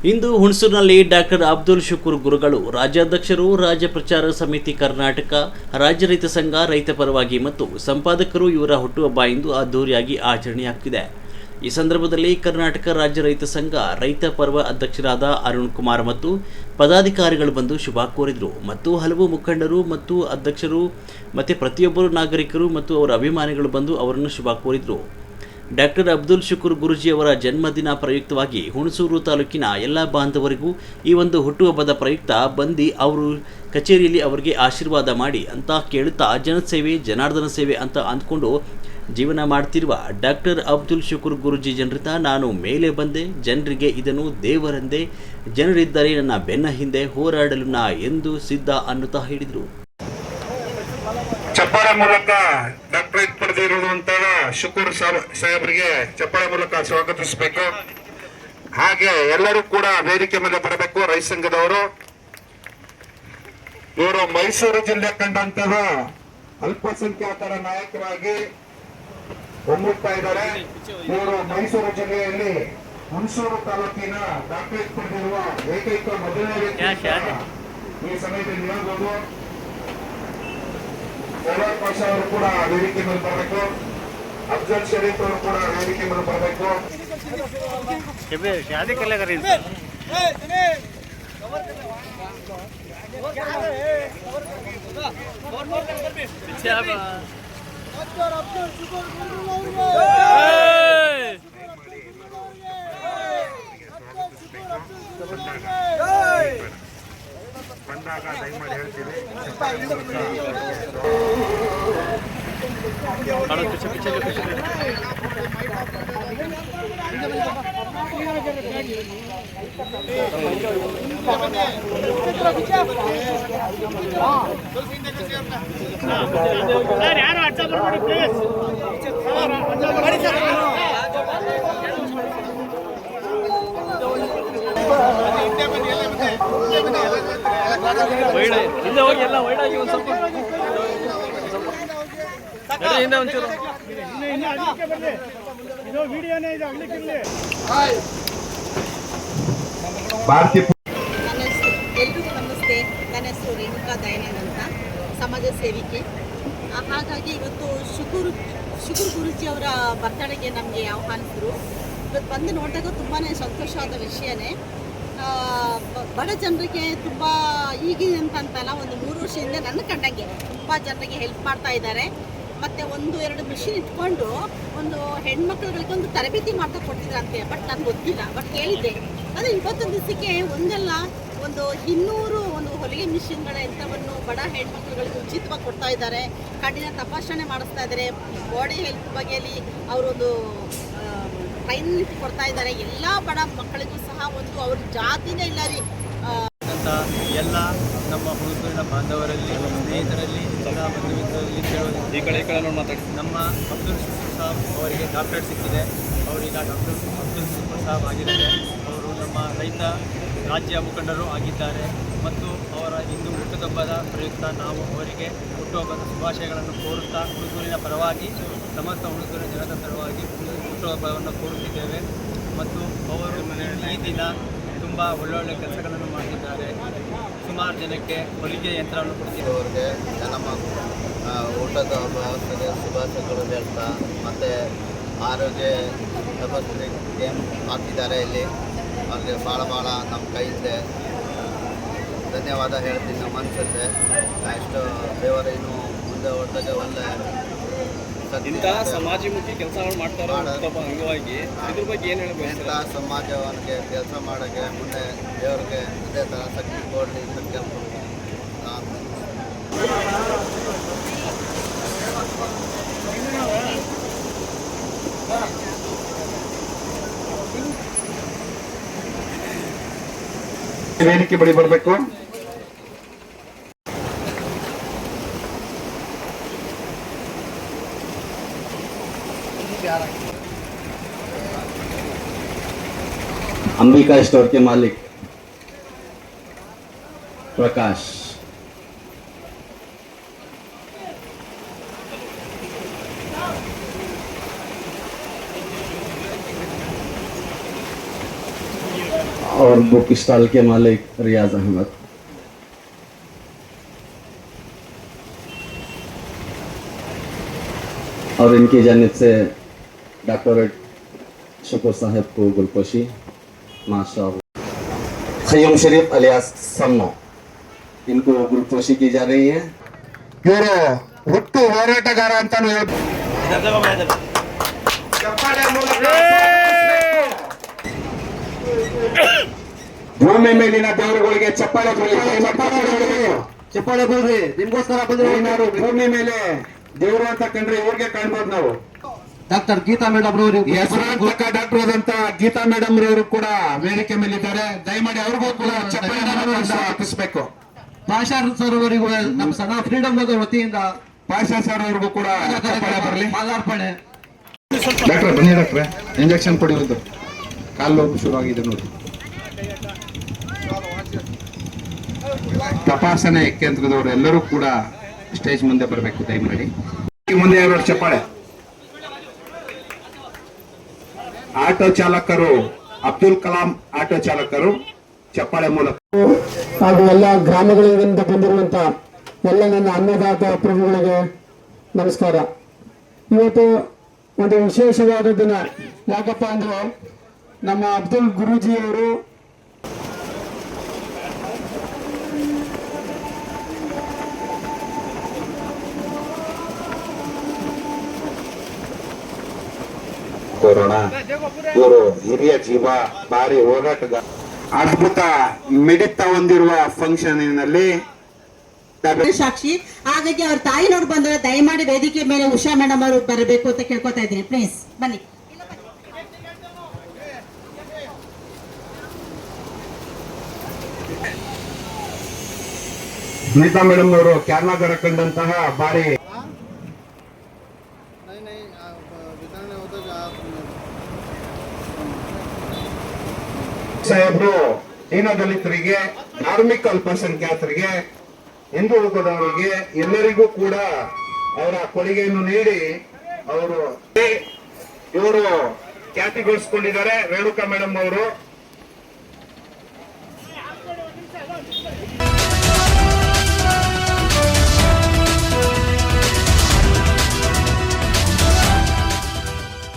ಇಂದು ಹುಣಸೂರಿನಲ್ಲಿ doctor Abdul Shukoor ಗುರುಗಳು ರಾಜ್ಯಾಧ್ಯಕ್ಷರು, ರಾಜ್ಯ ಪ್ರಚಾರ ಸಮಿತಿ ಕರ್ನಾಟಕ, ರಾಜ್ಯ ರೈತ ಸಂಘ, ರೈತ ಪರವಾಗಿ ಮತ್ತು ಸಂಪಾದಕರು ಇವರ ಹುಟ್ಟುಹಬ್ಬ ಇಂದು ಅದ್ದೂರಿಯಾಗಿ ಆಚರಣೆಯಾಗುತ್ತಿದೆ. ಈ ಸಂದರ್ಭದಲ್ಲಿ ಕರ್ನಾಟಕ ರಾಜ್ಯ ರೈತ ಸಂಘ ರೈತ ಪರ್ವ ಅಧ್ಯಕ್ಷರಾದ ಅರುಣ್ ಕುಮಾರ್ ಮತ್ತು ಪದಾಧಿಕಾರಿಗಳು ಬಂದು ಶುಭ ಕೋರಿದರು ಮತ್ತು ಹಲವು ಮುಖಂಡರು ಮತ್ತು ಅಧ್ಯಕ್ಷರು ಮತ್ತು ಪ್ರತಿಯೊಬ್ಬರು ನಾಗರಿಕರು ಮತ್ತು ಅವರ ಅಭಿಮಾನಿಗಳು ಬಂದು ಅವರನ್ನು ಶುಭ ಕೋರಿದರು. ಡಾಕ್ಟರ್ ಅಬ್ದುಲ್ ಶುಕೂರ್ ಗುರೂಜಿಯವರ ಜನ್ಮದಿನ ಪ್ರಯುಕ್ತವಾಗಿ ಹುಣಸೂರು ತಾಲೂಕಿನ ಎಲ್ಲ ಬಾಂಧವರಿಗೂ ಈ ಒಂದು ಹುಟ್ಟುಹಬ್ಬದ ಪ್ರಯುಕ್ತ ಬಂದು ಅವರು ಕಚೇರಿಯಲ್ಲಿ ಅವರಿಗೆ ಆಶೀರ್ವಾದ ಮಾಡಿ ಅಂತ ಕೇಳುತ್ತಾ ಜನಸೇವೆ ಜನಾರ್ದನ ಸೇವೆ ಅಂತ ಅಂದ್ಕೊಂಡು ಜೀವನ ಮಾಡ್ತಿರುವ ಡಾಕ್ಟರ್ ಅಬ್ದುಲ್ ಶುಕೂರ್ ಗುರೂಜಿ ಜನರಿಂದ ನಾನು ಮೇಲೆ ಬಂದೆ, ಜನರಿಗೆ ಇದನ್ನು ದೇವರೆಂದೇ, ಜನರಿದ್ದರೆ ನನ್ನ ಬೆನ್ನ ಹಿಂದೆ ಹೋರಾಡಲು ನಾ ಎಂದು ಸಿದ್ಧ ಅನ್ನುತ್ತಾ ಹೇಳಿದರು. ಚಪ್ಪಾಳೆ ಮೂಲಕ ಡಾಕ್ಟರೇಟ್ ಪಡೆದಿರುವಂತಹ ಶುಕೂರ್ ಸಾಹೇಬರಿಗೆ ಚಪ್ಪಾಳೆ ಮೂಲಕ ಸ್ವಾಗತಿಸಬೇಕು. ಹಾಗೆ ಎಲ್ಲರೂ ಕೂಡ ವೇದಿಕೆ ಮೇಲೆ ಬರಬೇಕು. ರೈತ ಸಂಘದವರು ಇವರು ಮೈಸೂರು ಜಿಲ್ಲೆ ಕಂಡಂತಹ ಅಲ್ಪಸಂಖ್ಯಾತರ ನಾಯಕರಾಗಿ ಹೊಮ್ಮುತ್ತಾ ಇದ್ದಾರೆ. ಇವರು ಮೈಸೂರು ಜಿಲ್ಲೆಯಲ್ಲಿ ಹುಣಸೂರು ತಾಲೂಕಿನ ಡಾಕ್ಟರೇಟ್ ಪಡೆದಿರುವ ಏಕೈಕ ಮೊದಲನೇ ವ್ಯಕ್ತಿ ಈ ಸಮಯದಲ್ಲಿ ಹೇಳ್ಬೋದು. ಪಾಷಾ ಅವರು ಕೂಡ ವೇದಿಕೆ ಮೇಲೆ ಬರಬೇಕು. ಅಫ್ಜಲ್ ಶರೀಫ್ ಅವರು ಕೂಡ ವೇದಿಕೆ ಮೇಲೆ ಬರಬೇಕು. ಬಂದಾಗ ದಯಮಾಡಿ ಹೇಳ್ತೀವಿ. ಹಿಂದೆ ಹೋಗಿ ಎಲ್ಲ ವೈಡಾಗಿ ಒಂದು ಸ್ವಲ್ಪ ಹಿಂದೆ ಒಂಚೂರು ಎಲ್ರಿಗೂ ನಮಸ್ತೆ. ನನ್ನ ಹೆಸರು ರೇಣುಕಾ ದಯಾನಂದ್ ಅಂತ, ಸಮಾಜ ಸೇವಿಕೆ. ಹಾಗಾಗಿ ಇವತ್ತು ಶುಕೂರ್ ಗುರೂಜಿ ಅವರ ಬರ್ತಡೆಗೆ ನಮಗೆ ಆಹ್ವಾನಿಸಿದ್ರು. ಇವತ್ತು ಬಂದು ನೋಡಿದಾಗ ತುಂಬಾ ಸಂತೋಷವಾದ ವಿಷಯನೇ. ಬಡ ಜನರಿಗೆ ತುಂಬ ಈಗಿನ ಅಂತಲ್ಲ, ಒಂದು 3 ವರ್ಷದಿಂದ ನನ್ನ ಕಂಡಂಗೆ ತುಂಬ ಜನರಿಗೆ ಹೆಲ್ಪ್ ಮಾಡ್ತಾ ಇದ್ದಾರೆ. ಮತ್ತು 1-2 ಮಿಷಿನ್ ಇಟ್ಕೊಂಡು ಒಂದು ಹೆಣ್ಮಕ್ಳುಗಳಿಗೆ ಒಂದು ತರಬೇತಿ ಮಾಡ್ತಾ ಕೊಡ್ತಿದ್ರಂತೆ. ಬಟ್ ನನಗೆ ಗೊತ್ತಿಲ್ಲ, ಬಟ್ ಕೇಳಿದ್ದೆ. ಅದು ಇವತ್ತೊಂದು ದಿವಸಕ್ಕೆ ಒಂದು 200 ಒಂದು ಹೊಲಿಗೆ ಮಿಷಿನ್ಗಳ ಯಂತ್ರವನ್ನು ಬಡ ಹೆಣ್ಮಕ್ಳುಗಳಿಗೆ ಉಚಿತವಾಗಿ ಕೊಡ್ತಾ ಇದ್ದಾರೆ. ಕಣ್ಣಿನ ತಪಾಸಣೆ ಮಾಡಿಸ್ತಾ ಇದ್ದಾರೆ. ಬಾಡಿ ಹೆಲ್ತ್ ಬಗ್ಗೆಯಲ್ಲಿ ಅವರೊಂದು ಟ್ರೈನಿಂಗ್ ಕೊಡ್ತಾ ಇದ್ದಾರೆ. ಎಲ್ಲ ಬಡ ಮಕ್ಕಳಿಗೂ ಸಹ ಒಂದು ಅವ್ರ ಜಾತಿನೇ ಇಲ್ಲ ರೀ ಅಂತ ಎಲ್ಲ ನಮ್ಮ ಹುಡುಗರಿನ ಬಾಂಧವರಲ್ಲಿ, ಸ್ನೇಹಿತರಲ್ಲಿ, ಎಲ್ಲ ಬಂಧುಮಿತ್ರರಲ್ಲಿ ಕೇಳೋದು ನಮ್ಮ ಅಬ್ದುಲ್ ಶುಕೂರ್ ಸಾಬ್ ಅವರಿಗೆ ಡಾಕ್ಟರೇಟ್ ಸಿಕ್ಕಿದೆ. ಅವರೀಗ ಡಾಕ್ಟರ್ ಅಬ್ದುಲ್ ಶುಕೂರ್ ಸಾಬ್ ಆಗಿದ್ದಾರೆ. ಅವರು ನಮ್ಮ ರೈತ ರಾಜ್ಯ ಮುಖಂಡರು ಆಗಿದ್ದಾರೆ ಮತ್ತು ಅವರ ಇಂದು ಹುಟ್ಟುಹಬ್ಬದ ಪ್ರಯುಕ್ತ ನಾವು ಅವರಿಗೆ ಹುಟ್ಟುಹಬ್ಬದ ಶುಭಾಶಯಗಳನ್ನು ಕೋರುತ್ತಾ ಹುಡುಗರಿನ ಪರವಾಗಿ, ಸಮಸ್ತ ಹುಡುಗರ ಜನದ ಪರವಾಗಿ ಹುಟ್ಟುಹಬ್ಬವನ್ನು ಕೋರುತ್ತಿದ್ದೇವೆ. ಮತ್ತು ಅವರು ಈ ದಿನ ತುಂಬ ಒಳ್ಳೊಳ್ಳೆ ಕೆಲಸಗಳನ್ನು ಮಾಡಿದ್ದಾರೆ. ಸುಮಾರು ಜನಕ್ಕೆ ಹೊಲಿಗೆ ಯಂತ್ರವನ್ನು ಕೊಡ್ತಿದ್ದವರಿಗೆ ನಮ್ಮ ಊಟದ ವ್ಯವಸ್ಥೆಗೆ ಶುಭಾಶಯಗಳು ಹೇಳ್ತಾ, ಮತ್ತು ಆರೋಗ್ಯ ವ್ಯವಸ್ಥೆ ಕ್ಯಾಂಪ್ ಹಾಕಿದ್ದಾರೆ. ಇಲ್ಲಿ ಅವ್ರಿಗೆ ಭಾಳ ನಮ್ಮ ಕೈಯಿದೆ ಧನ್ಯವಾದ ಹೇಳ್ತೀನಿ. ನಮ್ಮ ಮನಸ್ಸತ್ತೆ ಎಷ್ಟು ದೇವರ ಇನ್ನೂ ಮುಂದೆ ಹೊರಟಾಗ ಒಳ್ಳೆ ಇಂಥ ಸಮಾಜಮುಖಿ ಕೆಲಸಗಳು ಮಾಡ್ತಾರೋ ಅಂಗವಾಗಿ ಇದ್ರ ಬಗ್ಗೆ ಏನು ಹೇಳಬೇಕು? ಇಂಥ ಸಮಾಜವನಿಗೆ ಕೆಲಸ ಮಾಡೋಕ್ಕೆ ಮುಂದೆ ದೇವರಿಗೆ ಇದೇ ಥರ ಶಕ್ತಿ ಕೊಡಲಿ ಅಂತ ಕೇಳ್ಬೋದು. ವೇದಿಕೆ ಬಳಿ ಬರಬೇಕು. अंबिका स्टोर के मालिक प्रकाश, और बुक स्टॉल के मालिक रियाज अहमद, और इनकी जानिब से डॉक्टरेट शुक्र साहब को गुलपोशी माशाअल्लाह। खय्यूम शरीफ अलियास सम्नो, इनको गुलपोशी की जा रही है। ಇವರು ಹುಟ್ಟು ಹೋರಾಟಗಾರ ಅಂತಾನು ಹೇಳ್ಬೋದು. ಚಪ್ಪಾಳೆ ಮೂಲಕ ಭೂಮಿ ಮೇಲಿನ ದೇವರುಗಳಿಗೆ ಚಪ್ಪಾಳೆ ಚಪ್ಪಾಳೆ ಕೊಡ್ರಿ. ನಿಮ್ಗೋಸ್ಕರ ಬಂದ್ರೆ ಏನಾದ್ರು ಭೂಮಿ ಮೇಲೆ ದೇವರು ಅಂತ ಕಂಡ್ರೆ ಇವ್ರಿಗೆ ಕಾಣ್ಬೋದು ನಾವು. ಡಾಕ್ಟರ್ ಗೀತಾ ಮೇಡಮ್ ಅವರು ಹೆಸರಾಂತಕ ಡಾಕ್ಟರ್ ಆದಂತ ಗೀತಾ ಮೇಡಮ್ ರವರು ಕೂಡ ವೇದಿಕೆ ಮೇಲೆ ಇದ್ದಾರೆ. ದಯಮಾಡಿ ಅವ್ರಿಗೂ ಕೂಡ ಚಪ್ಪಾಳೆ ಹಾಕಿಸ್ಬೇಕು. ಪಾಷಾ ಸರ್ ಅವರಿಗೂ ನಮ್ಮ ಸಣ್ಣ ಫ್ರೀಡಮ್ ವತಿಯಿಂದ ಪಾಷಾ ಸರ್ ಅವ್ರಿಗೂ ಕೂಡ ಚಪ್ಪಾಳೆ ಬರಲಿ. ಮಾಲಾರ್ಪಣೆ. ಡಾಕ್ಟ್ರೆ ಬನ್ನಿ ಡಾಕ್ಟ್ರೆ, ಇಂಜೆಕ್ಷನ್ ಕೊಡಿರೋದು ಕಾಲು ನೋವು ಶುರು ಆಗಿದೆ ನೋಡಿ. ತಪಾಸಣೆ ಕೇಂದ್ರದವರು ಎಲ್ಲರೂ ಕೂಡ ಸ್ಟೇಜ್ ಮುಂದೆ ಬರಬೇಕು ದಯಮಾಡಿ. ಮುಂದೆ ಎರಡು ಚಪ್ಪಾಳೆ. ಆಟೋ ಚಾಲಕರು, ಅಬ್ದುಲ್ ಕಲಾಂ ಆಟೋ ಚಾಲಕರು ಚಪ್ಪಾಳೆ ಮೂಲಕ ಹಾಗೂ ಎಲ್ಲ ಗ್ರಾಮಗಳಿಂದ ಬಂದಿರುವಂತ ಎಲ್ಲ ನನ್ನ ಅನ್ನದಾತ ಪ್ರಭುಗಳಿಗೆ ನಮಸ್ಕಾರ. ಇವತ್ತು ಒಂದು ವಿಶೇಷವಾದ ದಿನ. ಯಾಕಪ್ಪ ಅಂದ್ರೆ ನಮ್ಮ ಅಬ್ದುಲ್ ಗುರೂಜಿಯವರು ಕೊರೋನಾ ಇವರು ಹಿರಿಯ ಜೀವ, ಭಾರಿ ಹೋರಾಟಗಾರ, ಅದ್ಭುತ ಮಿಡಿತ ಹೊಂದಿರುವ ಫಂಕ್ಷನ್ನಲ್ಲಿ ಸಾಕ್ಷಿ. ಹಾಗಾಗಿ ಅವ್ರ ತಾಯಿನವ್ರು ಬಂದ್ರೆ ದಯಮಾಡಿ ವೇದಿಕೆ ಮೇಲೆ ಉಷಾ ಮೇಡಮ್ ಅವರು ಬರಬೇಕು ಅಂತ ಕೇಳ್ಕೊತಾ ಇದ್ದೀನಿ. ಪ್ಲೀಸ್ ಬನ್ನಿ. ಸುನೀತಾ ಮೇಡಮ್ ಅವರು ಕ್ಯಾರ್ನಾಗರ ಕಂಡಂತಹ ಭಾರಿ ಸಾಹೇಬ್ರು ದೀನ ದಲಿತರಿಗೆ, ಧಾರ್ಮಿಕ ಅಲ್ಪಸಂಖ್ಯಾತರಿಗೆ, ಹಿಂದುಳಿದವರಿಗೆ ಎಲ್ಲರಿಗೂ ಕೂಡ ಅವರ ಕೊಡುಗೆಯನ್ನು ನೀಡಿ ಇವರು ಖ್ಯಾತಿಗೊಳಿಸಿಕೊಂಡಿದ್ದಾರೆ. ರೇಣುಕಾ ಮೇಡಮ್ ಅವರು